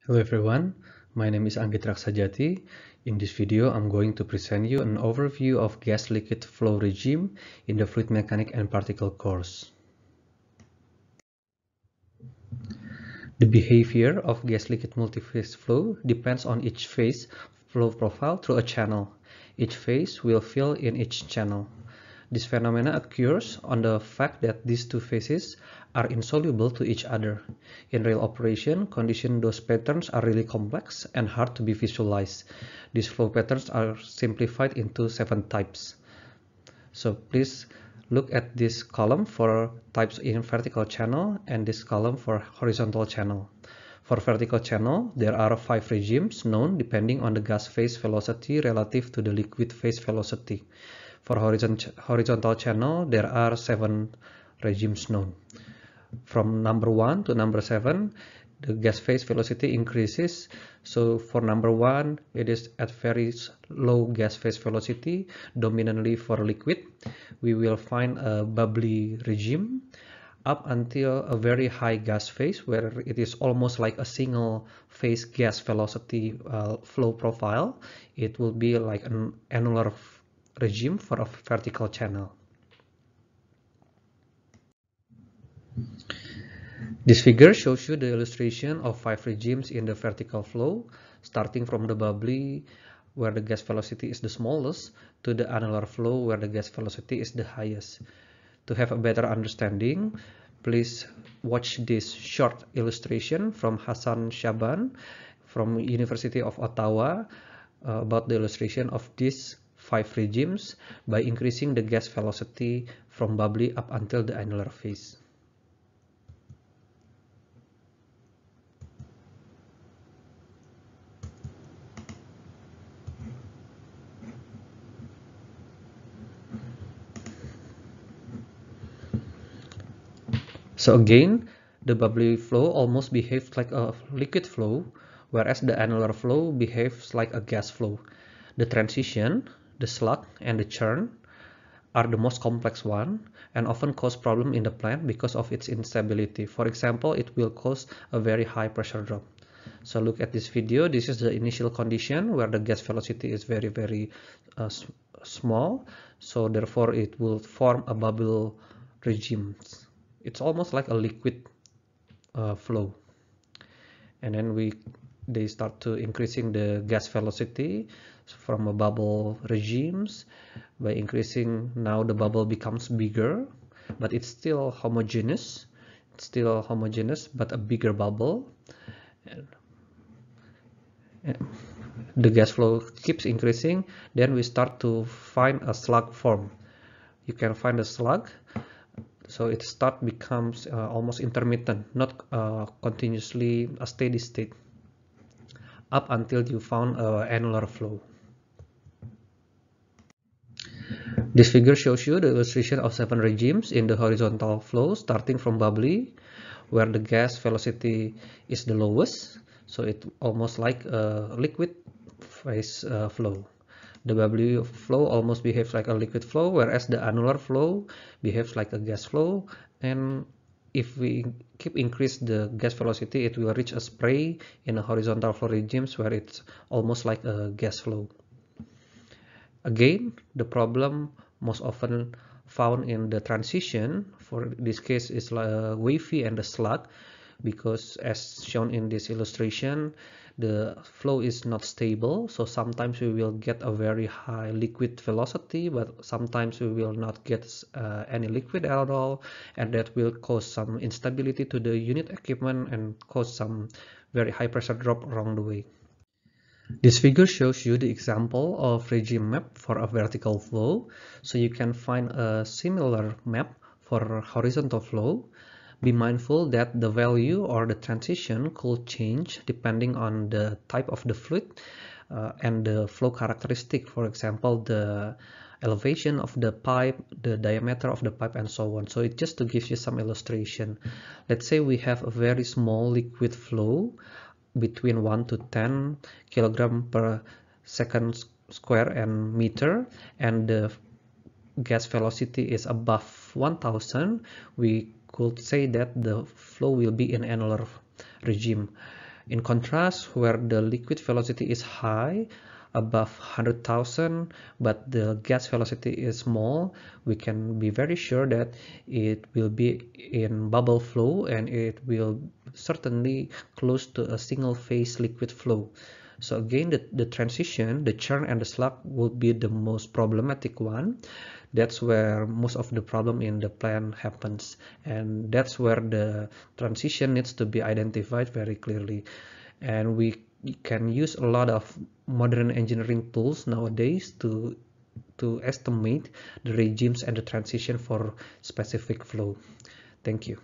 Hello everyone, my name is Anggit Raksajati. In this video, I'm going to present you an overview of gas-liquid flow regime in the fluid mechanics and particle course. The behavior of gas-liquid multiphase flow depends on each phase flow profile through a channel. Each phase will fill in each channel. This phenomena occurs on the fact that these two phases are insoluble to each other. In real operation condition, those patterns are really complex and hard to be visualized. These flow patterns are simplified into 7 types. So please look at this column for types in vertical channel and this column for horizontal channel. For vertical channel, there are 5 regimes known depending on the gas phase velocity relative to the liquid phase velocity. For horizontal channel, there are 7 regimes known. From number 1 to number 7, the gas phase velocity increases. So for number 1, it is at very low gas phase velocity, dominantly for liquid. We will find a bubbly regime up until a very high gas phase where it is almost like a single phase gas velocity flow profile. It will be like an annular regime for a vertical channel. This figure shows you the illustration of 5 regimes in the vertical flow, starting from the bubbly, where the gas velocity is the smallest, to the annular flow, where the gas velocity is the highest. To have a better understanding, please watch this short illustration from Hassan Shaban from University of Ottawa about the illustration of these 5 regimes by increasing the gas velocity from bubbly up until the annular phase. So again, the bubbly flow almost behaves like a liquid flow, whereas the annular flow behaves like a gas flow. The transition, the slug, and the churn are the most complex one and often cause problem in the plant because of its instability. For example, it will cause a very high pressure drop. So look at this video. This is the initial condition where the gas velocity is very small. So therefore it will form a bubble regime. It's almost like a liquid flow. And then they start to increasing the gas velocity from a bubble regimes. By increasing, now the bubble becomes bigger, but it's still homogeneous. But a bigger bubble. And the gas flow keeps increasing. Then we start to find a slug form. You can find a slug. So it becomes almost intermittent, not continuously a steady state, up until you found annular flow. This figure shows you the illustration of 7 regimes in the horizontal flow, starting from bubbly, where the gas velocity is the lowest, so it's almost like a liquid phase flow. The bubbly flow almost behaves like a liquid flow, whereas the annular flow behaves like a gas flow. And if we keep increase the gas velocity, it will reach a spray in a horizontal flow regimes where it's almost like a gas flow. Again, the problem most often found in the transition, for this case is wavy and the slug, because as shown in this illustration, the flow is not stable. So sometimes we will get a very high liquid velocity, but sometimes we will not get any liquid at all, and that will cause some instability to the unit equipment and cause some very high pressure drop along the way. This figure shows you the example of regime map for a vertical flow, so you can find a similar map for horizontal flow. Be mindful that the value or the transition could change depending on the type of the fluid and the flow characteristic. For example, the elevation of the pipe, the diameter of the pipe, and so on. So it's just to give you some illustration. Let's say we have a very small liquid flow between 1 to 10 kilogram per second square and meter, and the gas velocity is above 1000. We could say that the flow will be in annular regime. In contrast, where the liquid velocity is high, above 100,000, but the gas velocity is small, we can be very sure that it will be in bubble flow, and it will certainly close to a single phase liquid flow. So again, the transition, the churn and the slug will be the most problematic one. That's where most of the problem in the plant happens, and that's where the transition needs to be identified very clearly. And we can use a lot of modern engineering tools nowadays to estimate the regimes and the transition for specific flow. Thank you.